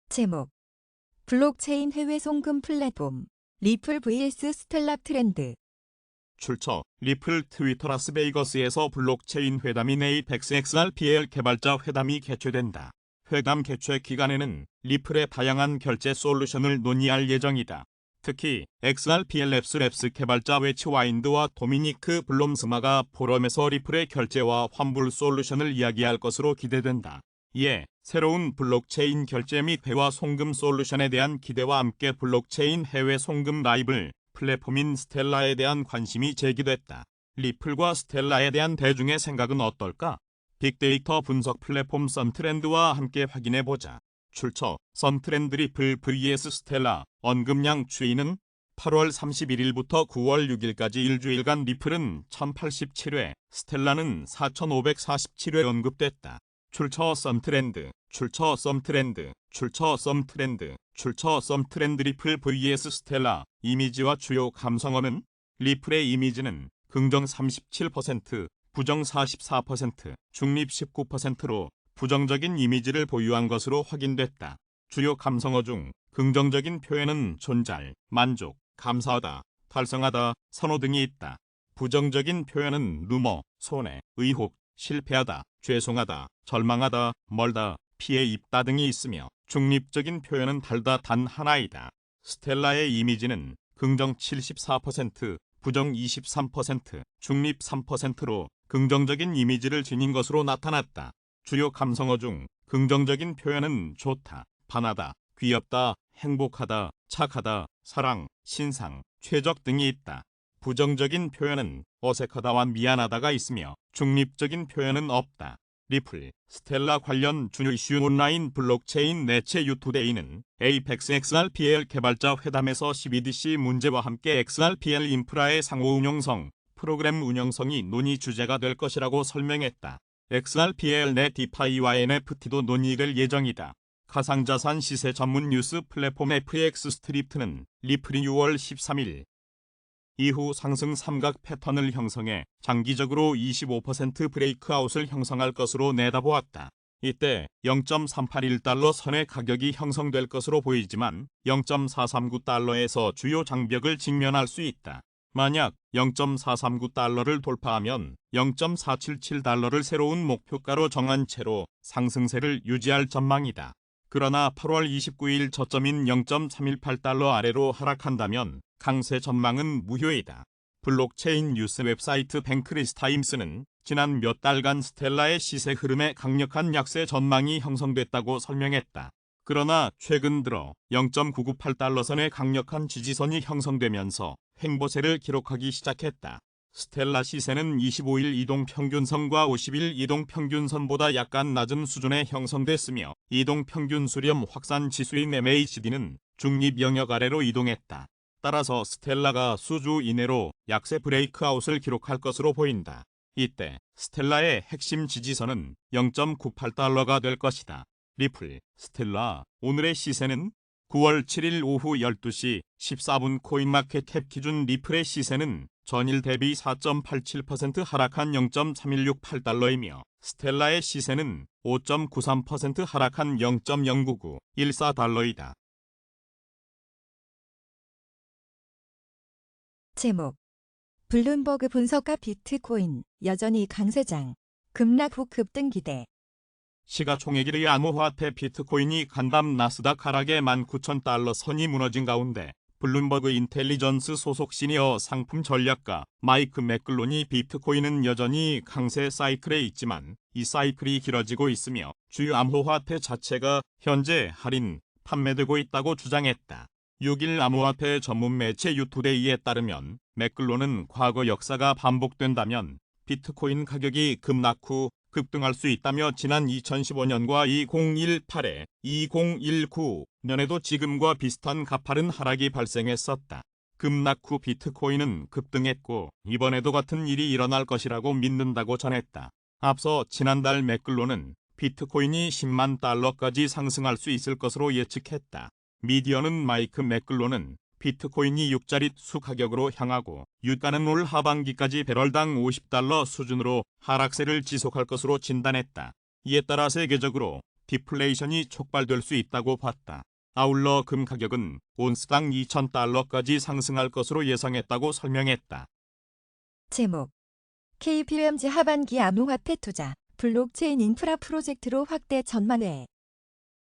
제목 블록체인 해외 송금 플랫폼 리플 vs 스텔라 트렌드. 출처 리플 트위터 라스베이거스에서 블록체인 회담인 에이펙스 XRPL 개발자 회담이 개최된다. 회담 개최 기간에는 리플의 다양한 결제 솔루션을 논의할 예정이다. 특히 XRPL 랩스 개발자 웨치 와인드와 도미니크 블롬스마가 포럼에서 리플의 결제와 환불 솔루션을 이야기할 것으로 기대된다. 이에 새로운 블록체인 결제 및 대화 송금 솔루션에 대한 기대와 함께 블록체인 해외 송금 라이벌 플랫폼인 스텔라에 대한 관심이 제기됐다. 리플과 스텔라에 대한 대중의 생각은 어떨까? 빅데이터 분석 플랫폼 썬트렌드와 함께 확인해보자. 출처 썬트렌드 리플 vs 스텔라. 언급량 추이는 8월 31일부터 9월 6일까지 일주일간 리플은 1087회, 스텔라는 4547회 언급됐다. 출처 썬트렌드, 출처 썬트렌드, 출처 썬트렌드, 출처 썬트렌드 리플 vs 스텔라. 이미지와 주요 감성어는 리플의 이미지는 긍정 37%, 부정 44%, 중립 19%로 부정적인 이미지를 보유한 것으로 확인됐다. 주요 감성어 중 긍정적인 표현은 존잘, 만족, 감사하다, 달성하다, 선호 등이 있다. 부정적인 표현은 루머, 손해, 의혹, 실패하다, 죄송하다, 절망하다, 멀다, 피해 입다 등이 있으며 중립적인 표현은 달다 단 하나이다. 스텔라의 이미지는 긍정 74%, 부정 23%, 중립 3%로 긍정적인 이미지를 지닌 것으로 나타났다. 주요 감성어 중 긍정적인 표현은 좋다, 반하다, 귀엽다, 행복하다, 착하다, 사랑, 신상, 최적 등이 있다. 부정적인 표현은 어색하다와 미안하다가 있으며 중립적인 표현은 없다. 리플, 스텔라 관련 주요 이슈. 온라인 블록체인 매체 유투데이는 에이펙스 XRPL 개발자 회담에서 CBDC 문제와 함께 XRPL 인프라의 상호 운용성, 프로그램 운영성이 논의 주제가 될 것이라고 설명했다. XRPL 내 디파이와 NFT도 논의될 예정이다. 가상자산 시세 전문 뉴스 플랫폼 FX 스트리트는 리플이 6월 13일 이후 상승 삼각 패턴을 형성해 장기적으로 25% 브레이크아웃을 형성할 것으로 내다보았다. 이때 0.381달러 선의 가격이 형성될 것으로 보이지만 0.439달러에서 주요 장벽을 직면할 수 있다. 만약 0.439달러를 돌파하면 0.477달러를 새로운 목표가로 정한 채로 상승세를 유지할 전망이다. 그러나 8월 29일 저점인 0.318달러 아래로 하락한다면 강세 전망은 무효이다. 블록체인 뉴스 웹사이트 뱅크리스타임스는 지난 몇 달간 스텔라의 시세 흐름에 강력한 약세 전망이 형성됐다고 설명했다. 그러나 최근 들어 0.998달러 선의 강력한 지지선이 형성되면서 횡보세를 기록하기 시작했다. 스텔라 시세는 25일 이동평균선과 50일 이동평균선보다 약간 낮은 수준에 형성됐으며 이동평균 수렴 확산 지수인 MACD는 중립 영역 아래로 이동했다. 따라서 스텔라가 수주 이내로 약세 브레이크아웃을 기록할 것으로 보인다. 이때 스텔라의 핵심 지지선은 0.98달러가 될 것이다. 리플, 스텔라, 오늘의 시세는 9월 7일 오후 12시 14분 코인마켓캡 기준 리플의 시세는 전일 대비 4.87% 하락한 0.3168달러이며 스텔라의 시세는 5.93% 하락한 0.09914달러이다. 제목 블룸버그 분석가 비트코인 여전히 강세장. 급락 후 급등 기대. 시가총액 1위 암호화폐 비트코인이 간밤 나스닥 하락에 19,000달러 선이 무너진 가운데 블룸버그 인텔리전스 소속 시니어 상품 전략가 마이크 맥글론이 비트코인은 여전히 강세 사이클에 있지만 이 사이클이 길어지고 있으며 주요 암호화폐 자체가 현재 할인, 판매되고 있다고 주장했다. 6일 암호화폐 전문 매체 유투데이에 따르면 맥글론은 과거 역사가 반복된다면 비트코인 가격이 급락 후 급등할 수 있다며 지난 2015년과 2018에 2019년에도 지금과 비슷한 가파른 하락이 발생했었다. 급락 후 비트코인은 급등했고 이번에도 같은 일이 일어날 것이라고 믿는다고 전했다. 앞서 지난달 맥글론은 비트코인이 10만 달러까지 상승할 수 있을 것으로 예측했다. 미디어는 마이크 맥글론은 비트코인이 6자릿수 가격으로 향하고 유가는 올 하반기까지 배럴당 50달러 수준으로 하락세를 지속할 것으로 진단했다. 이에 따라 세계적으로 디플레이션이 촉발될 수 있다고 봤다. 아울러 금 가격은 온스당 2,000달러까지 상승할 것으로 예상했다고 설명했다. 제목 KPMG 하반기 암호화폐 투자 블록체인 인프라 프로젝트로 확대 전망회.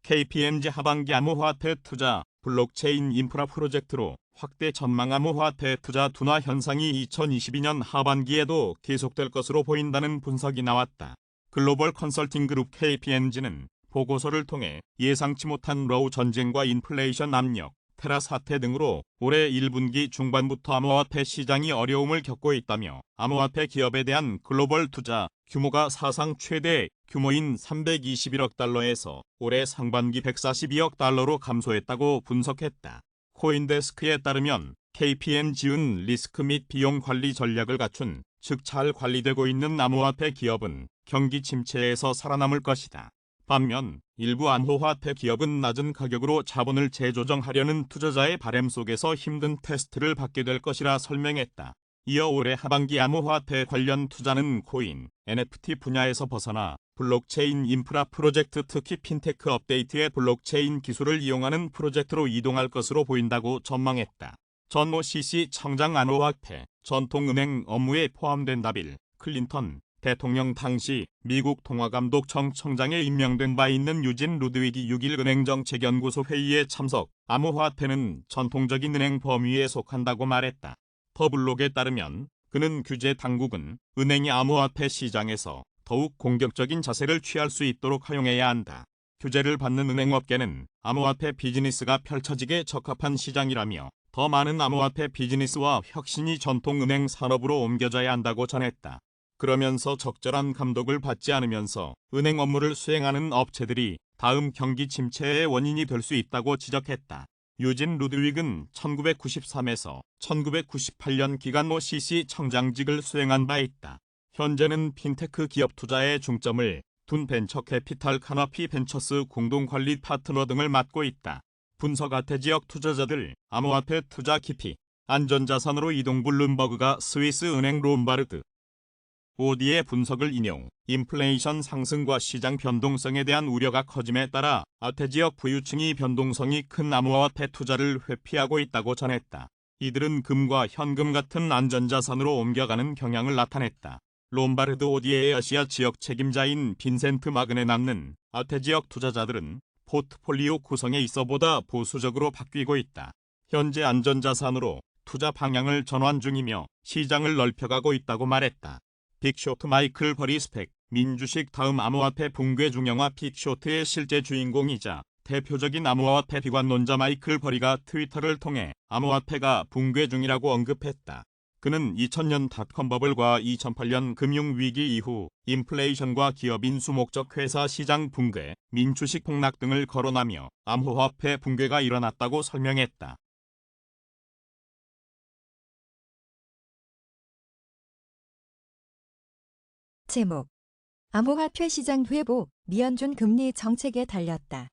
KPMG 하반기 암호화폐 투자 블록체인 인프라 프로젝트로 확대 전망. 암호화폐 투자 둔화 현상이 2022년 하반기에도 계속될 것으로 보인다는 분석이 나왔다. 글로벌 컨설팅 그룹 KPMG는 보고서를 통해 예상치 못한 러우 전쟁과 인플레이션 압력, 테라 사태 등으로 올해 1분기 중반부터 암호화폐 시장이 어려움을 겪고 있다며 암호화폐 기업에 대한 글로벌 투자 규모가 사상 최대 규모인 321억 달러에서 올해 상반기 142억 달러로 감소했다고 분석했다. 코인데스크에 따르면 KPMG는 리스크 및 비용 관리 전략을 갖춘, 즉 잘 관리되고 있는 암호화폐 기업은 경기 침체에서 살아남을 것이다. 반면 일부 암호화폐 기업은 낮은 가격으로 자본을 재조정하려는 투자자의 바람 속에서 힘든 테스트를 받게 될 것이라 설명했다. 이어 올해 하반기 암호화폐 관련 투자는 코인, NFT 분야에서 벗어나 블록체인 인프라 프로젝트, 특히 핀테크 업데이트의 블록체인 기술을 이용하는 프로젝트로 이동할 것으로 보인다고 전망했다. 전모 CC 청장 암호화폐 전통은행 업무에 포함된다. 빌 클린턴 대통령 당시 미국 통화감독청 청장에 임명된 바 있는 유진 루드위기 6일 은행정책연구소 회의에 참석, 암호화폐는 전통적인 은행 범위에 속한다고 말했다. 더블록에 따르면 그는 규제 당국은 은행이 암호화폐 시장에서 더욱 공격적인 자세를 취할 수 있도록 허용해야 한다. 규제를 받는 은행업계는 암호화폐 비즈니스가 펼쳐지게 적합한 시장이라며 더 많은 암호화폐 비즈니스와 혁신이 전통은행 산업으로 옮겨져야 한다고 전했다. 그러면서 적절한 감독을 받지 않으면서 은행 업무를 수행하는 업체들이 다음 경기 침체의 원인이 될 수 있다고 지적했다. 유진 루드윅은 1993에서 1998년 기간 모 CC 청장직을 수행한 바 있다. 현재는 핀테크 기업 투자에 중점을 둔 벤처 캐피탈 카나피 벤처스 공동관리 파트너 등을 맡고 있다. 분석 아태 지역 투자자들, 암호화폐 투자 깊이, 안전자산으로 이동. 블룸버그가 스위스 은행 롬바르드 오디의 분석을 인용, 인플레이션 상승과 시장 변동성에 대한 우려가 커짐에 따라 아태 지역 부유층이 변동성이 큰 암호화폐 투자를 회피하고 있다고 전했다. 이들은 금과 현금 같은 안전자산으로 옮겨가는 경향을 나타냈다. 롬바르드 오디의 아시아 지역 책임자인 빈센트 마그네 남는 아태 지역 투자자들은 포트폴리오 구성에 있어 보다 보수적으로 바뀌고 있다. 현재 안전자산으로 투자 방향을 전환 중이며 시장을 넓혀가고 있다고 말했다. 빅쇼트 마이클 버리 스펙, 민주식 다음 암호화폐 붕괴 중영화. 빅쇼트의 실제 주인공이자 대표적인 암호화폐 비관론자 마이클 버리가 트위터를 통해 암호화폐가 붕괴 중이라고 언급했다. 그는 2000년 닷컴 버블과 2008년 금융위기 이후 인플레이션과 기업 인수 목적 회사 시장 붕괴, 민주식 폭락 등을 거론하며 암호화폐 붕괴가 일어났다고 설명했다. 제목 암호화폐 시장 회복, 미연준 금리 정책에 달렸다.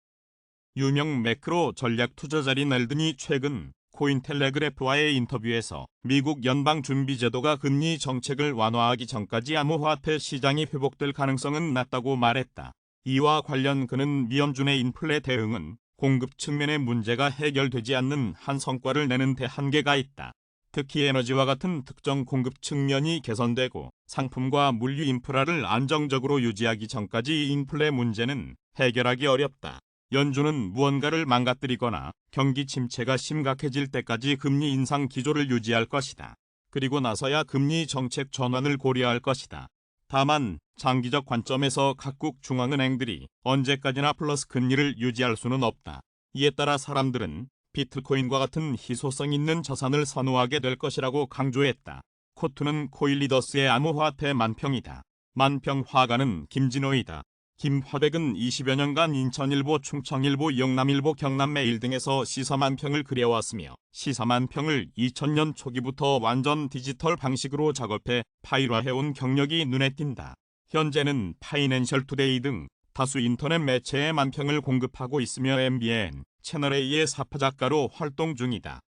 유명 매크로 전략 투자자 린 앨든이 최근 코인텔레그래프와의 인터뷰에서 미국 연방준비제도가 금리 정책을 완화하기 전까지 암호화폐 시장이 회복될 가능성은 낮다고 말했다. 이와 관련 그는 미연준의 인플레 대응은 공급 측면의 문제가 해결되지 않는 한 성과를 내는 데 한계가 있다. 특히 에너지와 같은 특정 공급 측면이 개선되고 상품과 물류 인프라를 안정적으로 유지하기 전까지 인플레 문제는 해결하기 어렵다. 연준은 무언가를 망가뜨리거나 경기 침체가 심각해질 때까지 금리 인상 기조를 유지할 것이다. 그리고 나서야 금리 정책 전환을 고려할 것이다. 다만 장기적 관점에서 각국 중앙은행들이 언제까지나 플러스 금리를 유지할 수는 없다. 이에 따라 사람들은 비트코인과 같은 희소성 있는 자산을 선호하게 될 것이라고 강조했다. 코트는 코일리더스의 암호화폐 만평이다. 만평 화가는 김진호이다. 김화백은 20여 년간 인천일보, 충청일보, 영남일보, 경남매일 등에서 시사만평을 그려왔으며 시사만평을 2000년 초기부터 완전 디지털 방식으로 작업해 파일화해온 경력이 눈에 띈다. 현재는 파이낸셜 투데이 등 다수 인터넷 매체에 만평을 공급하고 있으며 MBN, 채널A의 사파작가로 활동 중이다.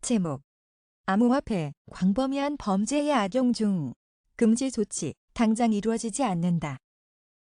제목 암호화폐 광범위한 범죄에 악용 중, 금지 조치 당장 이루어지지 않는다.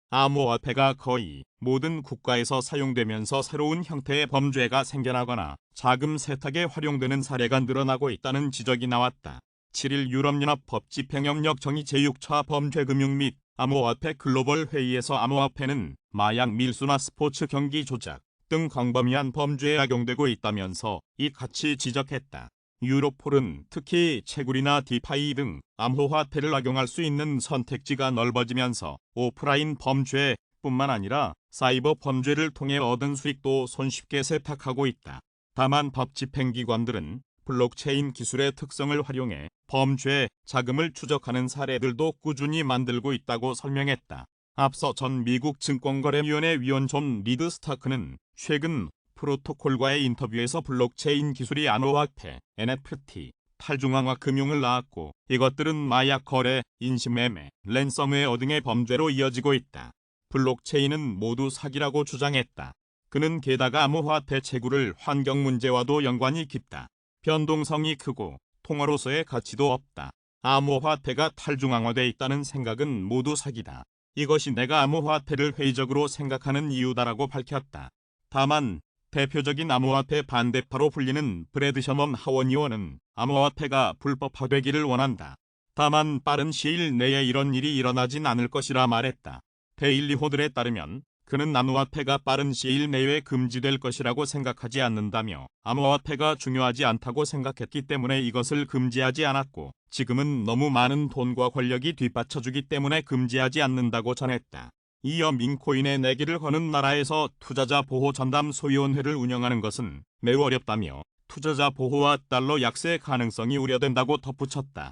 암호화폐가 거의 모든 국가에서 사용되면서 새로운 형태의 범죄가 생겨나거나 자금 세탁에 활용되는 사례가 늘어나고 있다는 지적이 나왔다. 7일 유럽연합 법집행영역 정의 제6차 범죄금융 및 암호화폐 글로벌 회의에서 암호화폐는 마약 밀수나 스포츠 경기 조작 등 광범위한 범죄에 악용되고 있다면서 이같이 지적했다. 유로폴은 특히 채굴이나 디파이 등 암호화폐를 악용할 수 있는 선택지가 넓어지면서 오프라인 범죄뿐만 아니라 사이버 범죄를 통해 얻은 수익도 손쉽게 세탁하고 있다. 다만 법집행기관들은 블록체인 기술의 특성을 활용해 범죄 자금을 추적하는 사례들도 꾸준히 만들고 있다고 설명했다. 앞서 전 미국 증권거래위원회 위원 존 리드 스타크는 최근 프로토콜과의 인터뷰에서 블록체인 기술이 암호화폐, NFT, 탈중앙화 금융을 낳았고 이것들은 마약 거래, 인신매매, 랜섬웨어 등의 범죄로 이어지고 있다. 블록체인은 모두 사기라고 주장했다. 그는 게다가 암호화폐 채굴을 환경 문제와도 연관이 깊다. 변동성이 크고 통화로서의 가치도 없다. 암호화폐가 탈중앙화돼 있다는 생각은 모두 사기다. 이것이 내가 암호화폐를 회의적으로 생각하는 이유다라고 밝혔다. 다만 대표적인 암호화폐 반대파로 불리는 브래드 셔먼 하원 의원은 암호화폐가 불법화되기를 원한다. 다만 빠른 시일 내에 이런 일이 일어나진 않을 것이라 말했다. 데일리 호들에 따르면 그는 암호화폐가 빠른 시일 내에 금지될 것이라고 생각하지 않는다며 암호화폐가 중요하지 않다고 생각했기 때문에 이것을 금지하지 않았고 지금은 너무 많은 돈과 권력이 뒷받쳐주기 때문에 금지하지 않는다고 전했다. 이어 민코인에 내기를 거는 나라에서 투자자 보호 전담 소위원회를 운영하는 것은 매우 어렵다며 투자자 보호와 달러 약세 가능성이 우려된다고 덧붙였다.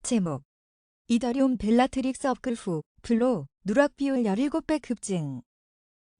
제목 이더리움 벨라트릭스 업글 후 블록 누락 비율 17배 급증.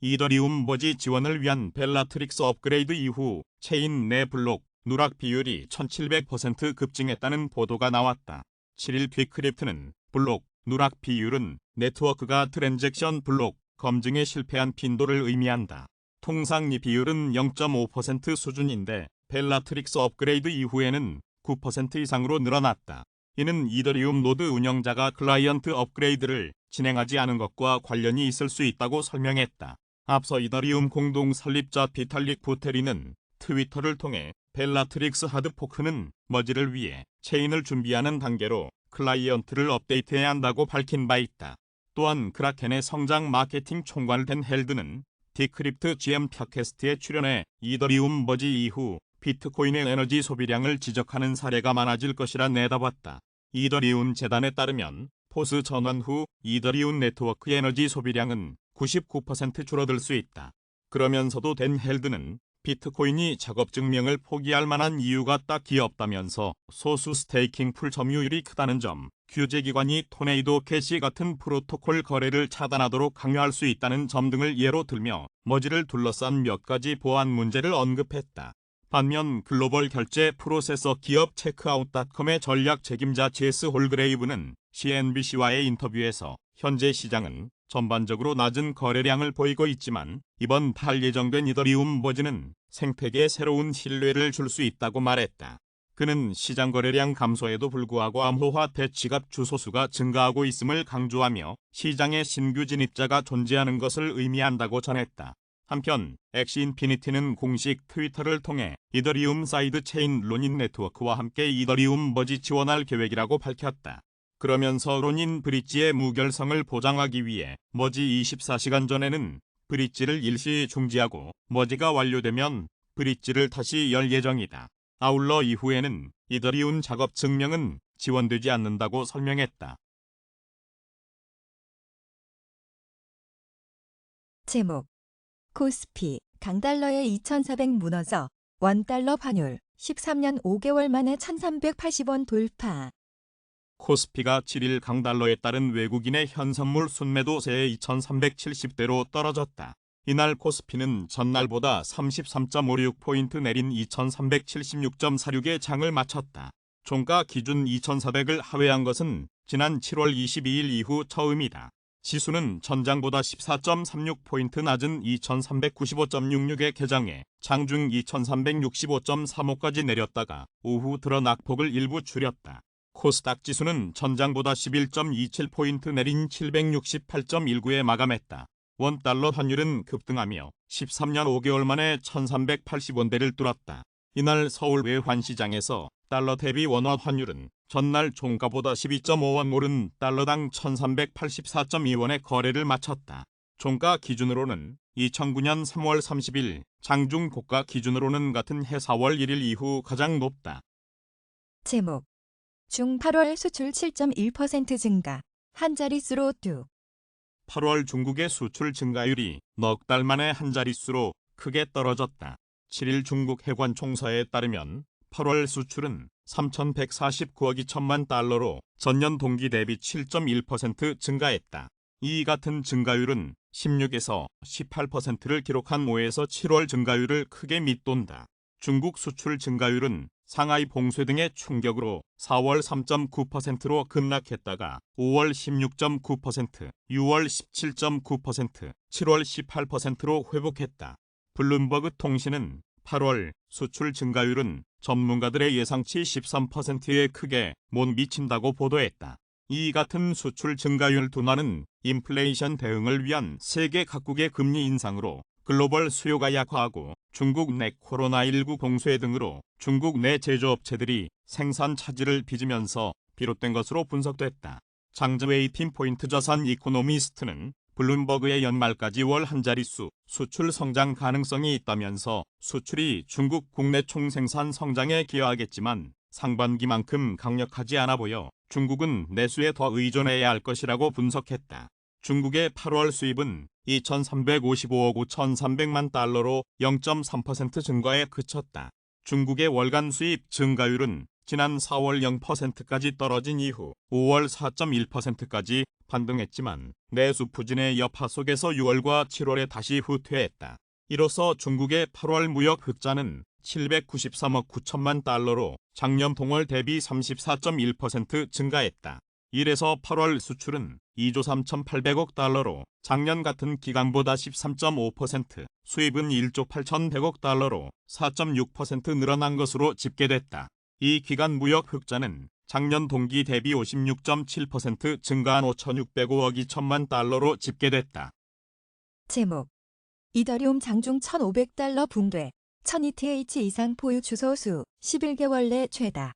이더리움 머지 지원을 위한 벨라트릭스 업그레이드 이후 체인 내 블록 누락 비율이 1700% 급증했다는 보도가 나왔다. 7일 비크리프트는 블록 누락 비율은 네트워크가 트랜잭션 블록 검증에 실패한 빈도를 의미한다. 통상 이 비율은 0.5% 수준인데 벨라트릭스 업그레이드 이후에는 9% 이상으로 늘어났다. 이는 이더리움 노드 운영자가 클라이언트 업그레이드를 진행하지 않은 것과 관련이 있을 수 있다고 설명했다. 앞서 이더리움 공동 설립자 비탈릭 부테리는 트위터를 통해 벨라트릭스 하드포크는 머지를 위해 체인을 준비하는 단계로 클라이언트를 업데이트해야 한다고 밝힌 바 있다. 또한 크라켄의 성장 마케팅 총괄 댄 헬드는 디크립트 GM 팟캐스트에 출연해 이더리움 머지 이후 비트코인의 에너지 소비량을 지적하는 사례가 많아질 것이라 내다봤다. 이더리움 재단에 따르면 포스 전환 후 이더리움 네트워크 에너지 소비량은 99% 줄어들 수 있다. 그러면서도 댄 헬드는 비트코인이 작업 증명을 포기할 만한 이유가 딱히 없다면서 소수 스테이킹 풀 점유율이 크다는 점, 규제기관이 토네이도 캐시 같은 프로토콜 거래를 차단하도록 강요할 수 있다는 점 등을 예로 들며 머지를 둘러싼 몇 가지 보안 문제를 언급했다. 반면 글로벌 결제 프로세서 기업 체크아웃닷컴의 전략 책임자 제스 홀그레이브는 CNBC와의 인터뷰에서 현재 시장은 전반적으로 낮은 거래량을 보이고 있지만 이번 달 예정된 이더리움 머지는 생태계에 새로운 신뢰를 줄 수 있다고 말했다. 그는 시장 거래량 감소에도 불구하고 암호화폐 지갑 주소수가 증가하고 있음을 강조하며 시장에 신규 진입자가 존재하는 것을 의미한다고 전했다. 한편 엑시 인피니티는 공식 트위터를 통해 이더리움 사이드 체인 로닌 네트워크와 함께 이더리움 머지 지원할 계획이라고 밝혔다. 그러면서 로닌 브릿지의 무결성을 보장하기 위해 머지 24시간 전에는 브릿지를 일시 중지하고 머지가 완료되면 브릿지를 다시 열 예정이다. 아울러 이후에는 이더리움 작업 증명은 지원되지 않는다고 설명했다. 제목 코스피 강달러에 2,400 무너져 원달러 환율 13년 5개월 만에 1,380원 돌파. 코스피가 7일 강달러에 따른 외국인의 현선물 순매도세에 2,370대로 떨어졌다. 이날 코스피는 전날보다 33.56포인트 내린 2,376.46의 장을 마쳤다. 종가 기준 2,400을 하회한 것은 지난 7월 22일 이후 처음이다. 지수는 전장보다 14.36포인트 낮은 2,395.66에 개장해 장중 2,365.35까지 내렸다가 오후 들어 낙폭을 일부 줄였다. 코스닥 지수는 전장보다 11.27포인트 내린 768.19에 마감했다. 원달러 환율은 급등하며 13년 5개월 만에 1380원대를 뚫었다. 이날 서울 외환시장에서 달러 대비 원화 환율은 전날 종가보다 12.5원 오른 달러당 1384.2원에 거래를 마쳤다. 종가 기준으로는 2009년 3월 30일 장중 고가 기준으로는 같은 해 4월 1일 이후 가장 높다. 제목 중 8월 수출 7.1% 증가 한 자릿수로 뚝 8월 중국의 수출 증가율이 넉 달 만에 한 자릿수로 크게 떨어졌다. 7일 중국 해관 총서에 따르면 8월 수출은 3,149억 2천만 달러로 전년 동기 대비 7.1% 증가했다. 이 같은 증가율은 16에서 18%를 기록한 5에서 7월 증가율을 크게 밑돈다. 중국 수출 증가율은 상하이 봉쇄 등의 충격으로 4월 3.9%로 급락했다가 5월 16.9%, 6월 17.9%, 7월 18%로 회복했다. 블룸버그 통신은 8월 수출 증가율은 전문가들의 예상치 13%에 크게 못 미친다고 보도했다. 이 같은 수출 증가율 둔화는 인플레이션 대응을 위한 세계 각국의 금리 인상으로 글로벌 수요가 약화하고 중국 내 코로나19 봉쇄 등으로 중국 내 제조업체들이 생산 차질을 빚으면서 비롯된 것으로 분석됐다. 장즈웨이팀 포인트 자산 이코노미스트는 블룸버그의 연말까지 월 한 자릿수 수출 성장 가능성이 있다면서 수출이 중국 국내 총생산 성장에 기여하겠지만 상반기만큼 강력하지 않아 보여 중국은 내수에 더 의존해야 할 것이라고 분석했다. 중국의 8월 수입은 2,355억 5,300만 달러로 0.3% 증가에 그쳤다. 중국의 월간 수입 증가율은 지난 4월 0%까지 떨어진 이후 5월 4.1%까지 반등했지만 내수 부진의 여파 속에서 6월과 7월에 다시 후퇴했다. 이로써 중국의 8월 무역 흑자는 793억 9천만 달러로 작년 동월 대비 34.1% 증가했다. 이래서 8월 수출은 2조 3,800억 달러로 작년 같은 기간보다 13.5%, 수입은 1조 8,100억 달러로 4.6% 늘어난 것으로 집계됐다. 이 기간 무역 흑자는 작년 동기 대비 56.7% 증가한 5,605억 2천만 달러로 집계됐다. 제목 이더리움 장중 1,500달러 붕괴 1000ETH 이상 보유 주소 수 11개월 내 최다.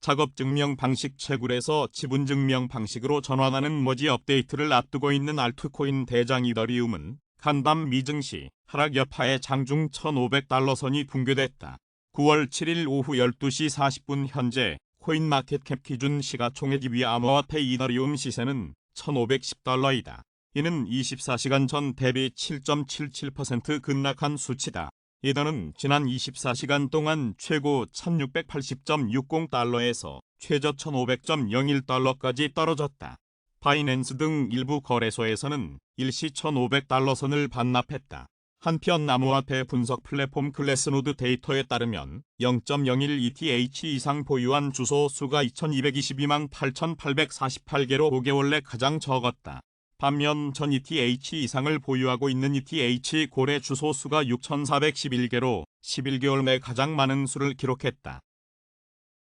작업증명 방식 채굴에서 지분증명 방식으로 전환하는 머지 업데이트를 앞두고 있는 알트코인 대장 이더리움은 간밤 미증시 하락 여파에 장중 1,500달러 선이 붕괴됐다. 9월 7일 오후 12시 40분 현재 코인마켓캡 기준 시가총액 2위 암호화폐 이더리움 시세는 1,510달러이다. 이는 24시간 전 대비 7.77% 급락한 수치다. 이더는 지난 24시간 동안 최고 1,680.60달러에서 최저 1,500.01달러까지 떨어졌다. 바이낸스 등 일부 거래소에서는 일시 1,500달러 선을 반납했다. 한편 암호화폐 분석 플랫폼 글래스노드 데이터에 따르면 0.01 ETH 이상 보유한 주소 수가 2,222만 8,848개로 5개월 내 가장 적었다. 반면 전 ETH 이상을 보유하고 있는 ETH 고래 주소 수가 6,411개로 11개월 내 가장 많은 수를 기록했다.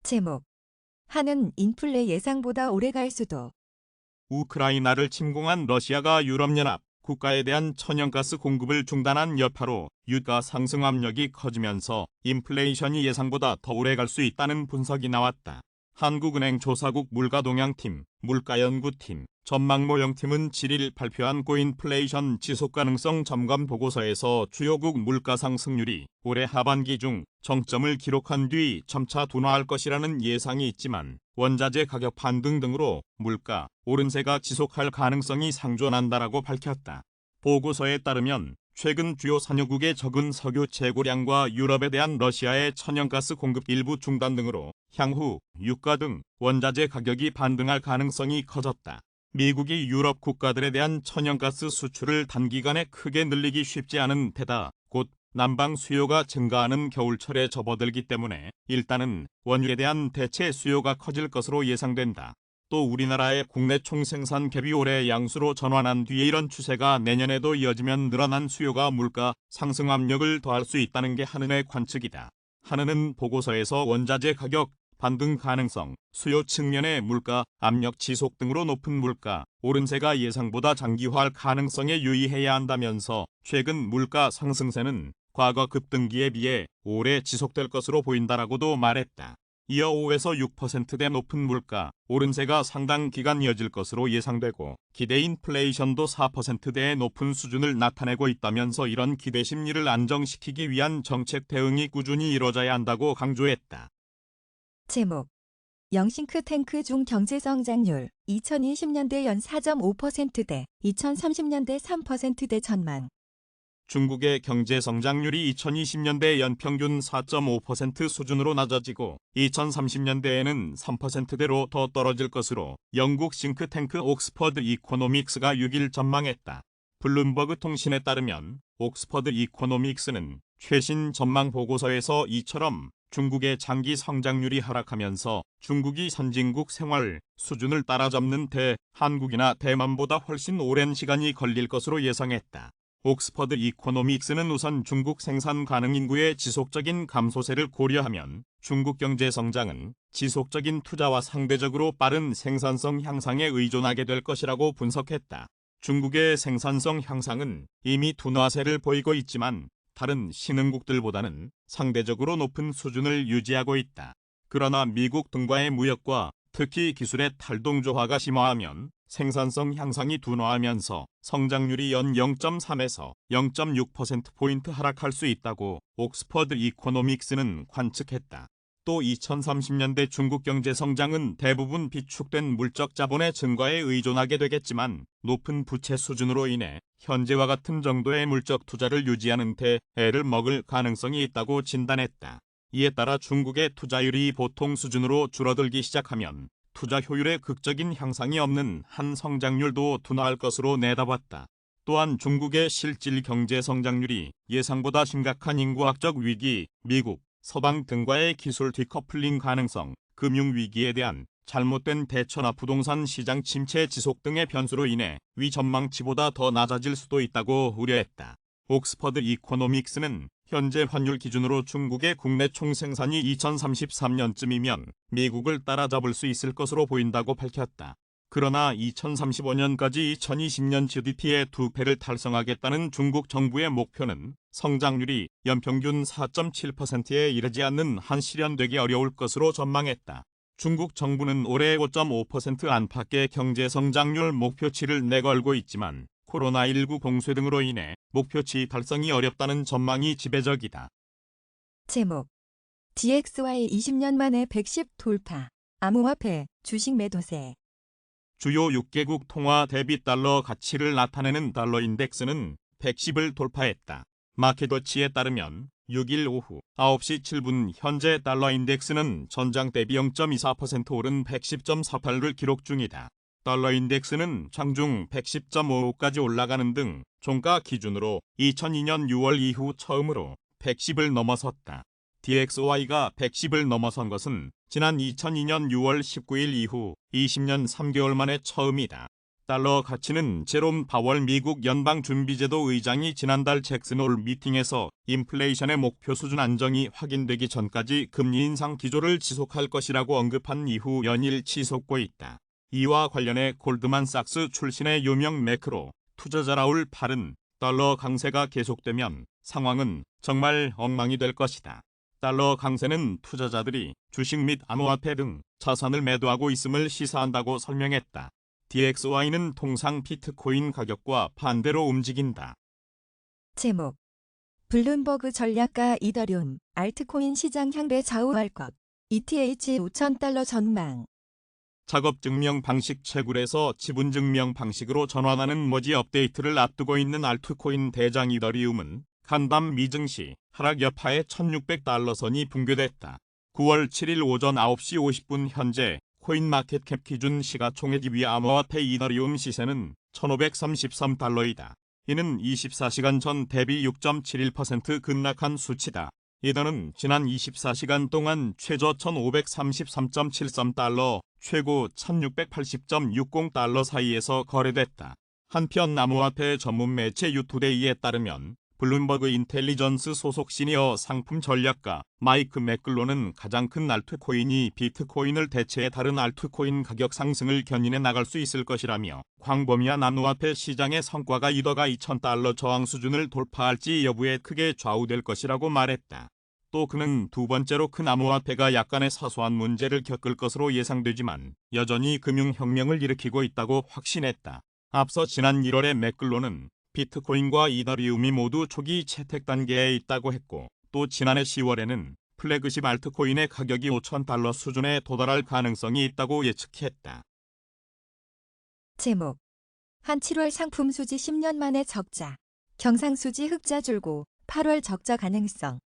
제목 한은 인플레 예상보다 오래 갈 수도. 우크라이나를 침공한 러시아가 유럽연합 국가에 대한 천연가스 공급을 중단한 여파로 유가 상승 압력이 커지면서 인플레이션이 예상보다 더 오래 갈 수 있다는 분석이 나왔다. 한국은행 조사국 물가동향팀, 물가연구팀, 전망모형팀은 7일 발표한 고인플레이션 지속가능성 점검 보고서에서 주요국 물가 상승률이 올해 하반기 중 정점을 기록한 뒤 점차 둔화할 것이라는 예상이 있지만 원자재 가격 반등 등으로 물가 오름세가 지속할 가능성이 상존한다라고 밝혔다. 보고서에 따르면 최근 주요 산유국의 적은 석유 재고량과 유럽에 대한 러시아의 천연가스 공급 일부 중단 등으로 향후 유가 등 원자재 가격이 반등할 가능성이 커졌다. 미국이 유럽 국가들에 대한 천연가스 수출을 단기간에 크게 늘리기 쉽지 않은 데다 곧 난방 수요가 증가하는 겨울철에 접어들기 때문에 일단은 원유에 대한 대체 수요가 커질 것으로 예상된다. 또 우리나라의 국내 총생산 갭이 올해 양수로 전환한 뒤에 이런 추세가 내년에도 이어지면 늘어난 수요가 물가 상승 압력을 더할 수 있다는 게 한은의 관측이다. 한은은 보고서에서 원자재 가격 반등 가능성, 수요 측면의 물가 압력 지속 등으로 높은 물가 오름세가 예상보다 장기화할 가능성에 유의해야 한다면서 최근 물가 상승세는 과거 급등기에 비해 오래 지속될 것으로 보인다라고도 말했다. 이어 5에서 6%대 높은 물가 오름세가 상당 기간 이어질 것으로 예상되고 기대 인플레이션도 4%대의 높은 수준을 나타내고 있다면서 이런 기대 심리를 안정시키기 위한 정책 대응이 꾸준히 이뤄져야 한다고 강조했다. 제목 영싱크탱크 중 경제성장률 2020년대 연 4.5%대 2030년대 3%대 전망. 중국의 경제 성장률이 2020년대 연평균 4.5% 수준으로 낮아지고 2030년대에는 3%대로 더 떨어질 것으로 영국 싱크탱크 옥스퍼드 이코노믹스가 6일 전망했다. 블룸버그 통신에 따르면 옥스퍼드 이코노믹스는 최신 전망 보고서에서 이처럼 중국의 장기 성장률이 하락하면서 중국이 선진국 생활 수준을 따라잡는 데 한국이나 대만보다 훨씬 오랜 시간이 걸릴 것으로 예상했다. 옥스퍼드 이코노믹스는 우선 중국 생산 가능 인구의 지속적인 감소세를 고려하면 중국 경제 성장은 지속적인 투자와 상대적으로 빠른 생산성 향상에 의존하게 될 것이라고 분석했다. 중국의 생산성 향상은 이미 둔화세를 보이고 있지만 다른 신흥국들보다는 상대적으로 높은 수준을 유지하고 있다. 그러나 미국 등과의 무역과 특히 기술의 탈동조화가 심화하면 생산성 향상이 둔화하면서 성장률이 연 0.3에서 0.6%포인트 하락할 수 있다고 옥스퍼드 이코노믹스는 관측했다. 또 2030년대 중국 경제 성장은 대부분 비축된 물적 자본의 증가에 의존하게 되겠지만 높은 부채 수준으로 인해 현재와 같은 정도의 물적 투자를 유지하는 데 애를 먹을 가능성이 있다고 진단했다. 이에 따라 중국의 투자율이 보통 수준으로 줄어들기 시작하면 투자 효율의 극적인 향상이 없는 한 성장률도 둔화할 것으로 내다봤다. 또한 중국의 실질 경제 성장률이 예상보다 심각한 인구학적 위기, 미국, 서방 등과의 기술 디커플링 가능성, 금융위기에 대한 잘못된 대처나 부동산 시장 침체 지속 등의 변수로 인해 위 전망치보다 더 낮아질 수도 있다고 우려했다. 옥스퍼드 이코노믹스는 현재 환율 기준으로 중국의 국내 총생산이 2033년쯤이면 미국을 따라잡을 수 있을 것으로 보인다고 밝혔다. 그러나 2035년까지 2020년 GDP의 2배를 달성하겠다는 중국 정부의 목표는 성장률이 연평균 4.7%에 이르지 않는 한 실현되기 어려울 것으로 전망했다. 중국 정부는 올해 5.5% 안팎의 경제 성장률 목표치를 내걸고 있지만 코로나19 공세 등으로 인해 목표치 달성이 어렵다는 전망이 지배적이다. 제목 DXY 20년 만에 110 돌파. 암호화폐, 주식 매도세. 주요 6개국 통화 대비 달러 가치를 나타내는 달러 인덱스는 110을 돌파했다. 마켓워치에 따르면 6일 오후 9시 7분 현재 달러 인덱스는 전장 대비 0.24% 오른 110.48을 기록 중이다. 달러 인덱스는 장중 110.55까지 올라가는 등 종가 기준으로 2002년 6월 이후 처음으로 110을 넘어섰다. DXY가 110을 넘어선 것은 지난 2002년 6월 19일 이후 20년 3개월 만에 처음이다. 달러 가치는 제롬 파월 미국 연방준비제도 의장이 지난달 잭슨홀 미팅에서 인플레이션의 목표 수준 안정이 확인되기 전까지 금리 인상 기조를 지속할 것이라고 언급한 이후 연일 치솟고 있다. 이와 관련해 골드만삭스 출신의 유명 매크로 투자자 라울 팔은 달러 강세가 계속되면 상황은 정말 엉망이 될 것이다. 달러 강세는 투자자들이 주식 및 암호화폐 등 자산을 매도하고 있음을 시사한다고 설명했다. DXY는 통상 비트코인 가격과 반대로 움직인다. 제목 블룸버그 전략가 이더리움 알트코인 시장 향배 좌우할 것. ETH 5,000달러 전망. 작업증명 방식 채굴에서 지분증명 방식으로 전환하는 머지 업데이트를 앞두고 있는 알트코인 대장 이더리움은 간밤 미증시 하락 여파에 1,600달러 선이 붕괴됐다. 9월 7일 오전 9시 50분 현재 코인마켓캡 기준 시가총액 2위 암호화폐 이더리움 시세는 1,533달러이다. 이는 24시간 전 대비 6.71% 급락한 수치다. 이더는 지난 24시간 동안 최저 1,533.73달러, 최고 1,680.60달러 사이에서 거래됐다. 한편 암호화폐 전문 매체 유투데이에 따르면 블룸버그 인텔리전스 소속 시니어 상품 전략가 마이크 맥글로는 가장 큰 알트코인이 비트코인을 대체해 다른 알트코인 가격 상승을 견인해 나갈 수 있을 것이라며 광범위한 암호화폐 시장의 성과가 이더가 $2,000 저항 수준을 돌파할지 여부에 크게 좌우될 것이라고 말했다. 또 그는 두 번째로 큰 암호화폐가 약간의 사소한 문제를 겪을 것으로 예상되지만 여전히 금융혁명을 일으키고 있다고 확신했다. 앞서 지난 1월에 맥글로는 비트코인과 이더리움이 모두 초기 채택 단계에 있다고 했고 또 지난해 10월에는 플래그십 알트코인의 가격이 $5,000 수준에 도달할 가능성이 있다고 예측했다. 제목. 한 7월 상품 수지 10년 만에 적자. 경상수지 흑자 줄고 8월 적자 가능성.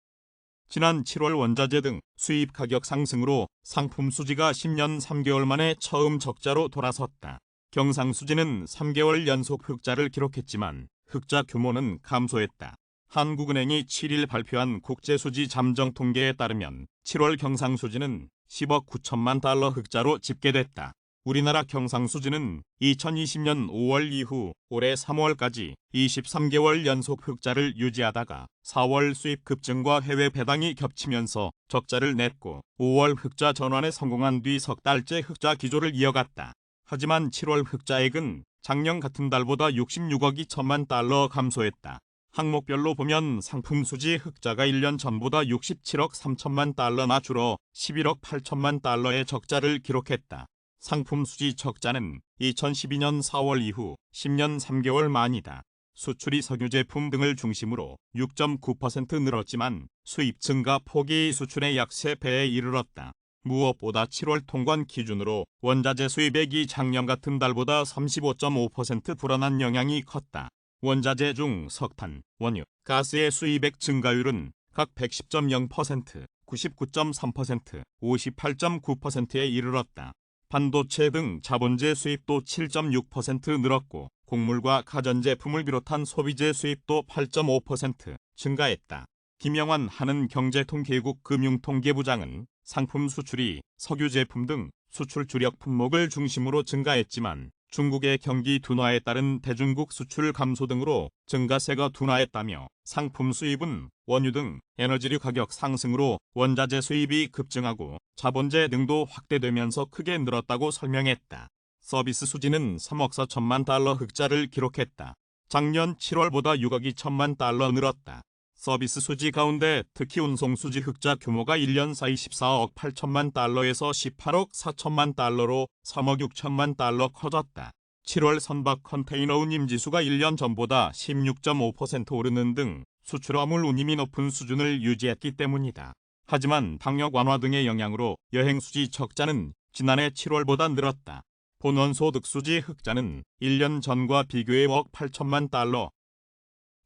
지난 7월 원자재 등 수입 가격 상승으로 상품 수지가 10년 3개월 만에 처음 적자로 돌아섰다. 경상수지는 3개월 연속 흑자를 기록했지만 흑자 규모는 감소했다. 한국은행이 7일 발표한 국제수지 잠정 통계에 따르면 7월 경상수지는 10억 9천만 달러 흑자로 집계됐다. 우리나라 경상수지는 2020년 5월 이후 올해 3월까지 23개월 연속 흑자를 유지하다가 4월 수입 급증과 해외 배당이 겹치면서 적자를 냈고 5월 흑자 전환에 성공한 뒤 석 달째 흑자 기조를 이어갔다. 하지만 7월 흑자액은 작년 같은 달보다 66억 2천만 달러 감소했다. 항목별로 보면 상품 수지 흑자가 1년 전보다 67억 3천만 달러나 줄어 11억 8천만 달러의 적자를 기록했다. 상품 수지 적자는 2012년 4월 이후 10년 3개월 만이다. 수출이 석유 제품 등을 중심으로 6.9% 늘었지만 수입 증가 폭이 수출의 약 3배에 이르렀다. 무엇보다 7월 통관 기준으로 원자재 수입액이 작년 같은 달보다 35.5% 불어난 영향이 컸다. 원자재 중 석탄, 원유, 가스의 수입액 증가율은 각 110.0%, 99.3%, 58.9%에 이르렀다. 반도체 등 자본재 수입도 7.6% 늘었고 곡물과 가전제품을 비롯한 소비재 수입도 8.5% 증가했다. 김영환 한은경제통계국 금융통계부장은 상품 수출이 석유 제품 등 수출 주력 품목을 중심으로 증가했지만 중국의 경기 둔화에 따른 대중국 수출 감소 등으로 증가세가 둔화했다며 상품 수입은 원유 등 에너지류 가격 상승으로 원자재 수입이 급증하고 자본재 등도 확대되면서 크게 늘었다고 설명했다. 서비스 수지는 3억 4천만 달러 흑자를 기록했다. 작년 7월보다 6억 2천만 달러 늘었다. 서비스 수지 가운데 특히 운송 수지 흑자 규모가 1년 사이 14억 8천만 달러에서 18억 4천만 달러로 3억 6천만 달러 커졌다. 7월 선박 컨테이너 운임 지수가 1년 전보다 16.5% 오르는 등 수출 화물 운임이 높은 수준을 유지했기 때문이다. 하지만 방역 완화 등의 영향으로 여행 수지 적자는 지난해 7월보다 늘었다. 본원소득 수지 흑자는 1년 전과 비교해 억 8천만 달러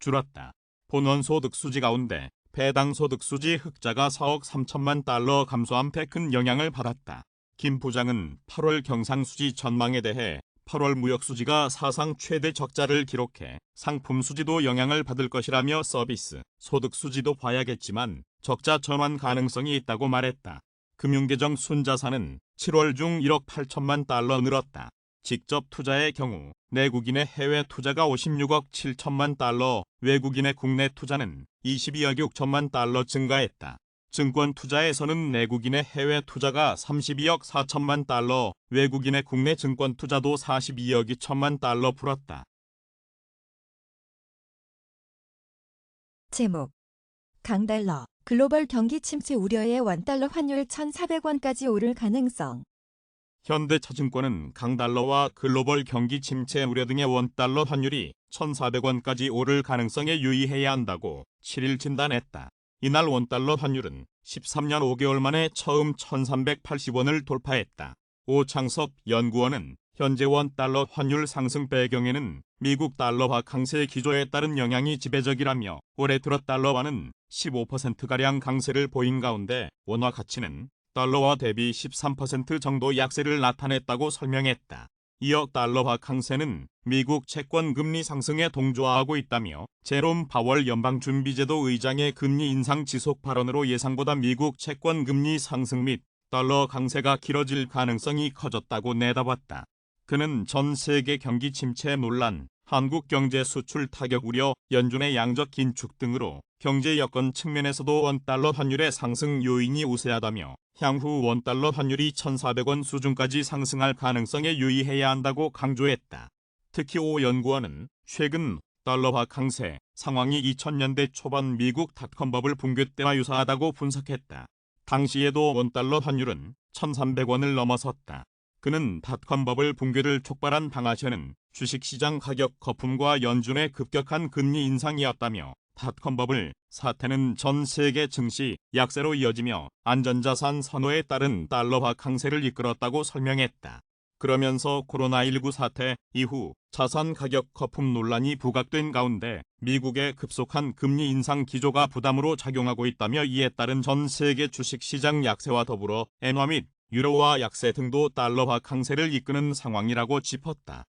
줄었다. 본원소득 수지 가운데 배당소득 수지 흑자가 4억 3천만 달러 감소한 데 큰 영향을 받았다. 김 부장은 8월 경상수지 전망에 대해 8월 무역수지가 사상 최대 적자를 기록해 상품 수지도 영향을 받을 것이라며 서비스, 소득 수지도 봐야겠지만 적자 전환 가능성이 있다고 말했다. 금융계정 순자산은 7월 중 1억 8천만 달러 늘었다. 직접 투자의 경우 내국인의 해외 투자가 56억 7천만 달러, 외국인의 국내 투자는 22억 6천만 달러 증가했다. 증권 투자에서는 내국인의 해외 투자가 32억 4천만 달러, 외국인의 국내 증권 투자도 42억 2천만 달러 불었다. 제목. 강달러. 글로벌 경기 침체 우려에 원달러 환율 1,400원까지 오를 가능성. 현대차증권은 강달러와 글로벌 경기 침체 우려 등의 원달러 환율이 1,400원까지 오를 가능성에 유의해야 한다고 7일 진단했다. 이날 원달러 환율은 13년 5개월 만에 처음 1,380원을 돌파했다. 오창섭 연구원은 현재 원달러 환율 상승 배경에는 미국 달러화 강세 기조에 따른 영향이 지배적이라며 올해 들어 달러화는 15%가량 강세를 보인 가운데 원화 가치는 달러화 대비 13% 정도 약세를 나타냈다고 설명했다. 이어 달러화 강세는 미국 채권 금리 상승에 동조하고 있다며 제롬 파월 연방준비제도 의장의 금리 인상 지속 발언으로 예상보다 미국 채권 금리 상승 및 달러 강세가 길어질 가능성이 커졌다고 내다봤다. 그는 전 세계 경기 침체 논란, 한국 경제 수출 타격 우려, 연준의 양적 긴축 등으로 경제 여건 측면에서도 원달러 환율의 상승 요인이 우세하다며 향후 원달러 환율이 1,400원 수준까지 상승할 가능성에 유의해야 한다고 강조했다. 특히 오 연구원은 최근 달러화 강세 상황이 2000년대 초반 미국 닷컴버블 붕괴 때와 유사하다고 분석했다. 당시에도 원달러 환율은 1,300원을 넘어섰다. 그는 닷컴버블 붕괴를 촉발한 방아쇠는 주식시장 가격 거품과 연준의 급격한 금리 인상이었다며 닷컴버블 사태는 전 세계 증시 약세로 이어지며 안전자산 선호에 따른 달러화 강세를 이끌었다고 설명했다. 그러면서 코로나19 사태 이후 자산 가격 거품 논란이 부각된 가운데 미국의 급속한 금리 인상 기조가 부담으로 작용하고 있다며 이에 따른 전 세계 주식시장 약세와 더불어 엔화 및 유로화 약세 등도 달러화 강세를 이끄는 상황이라고 짚었다.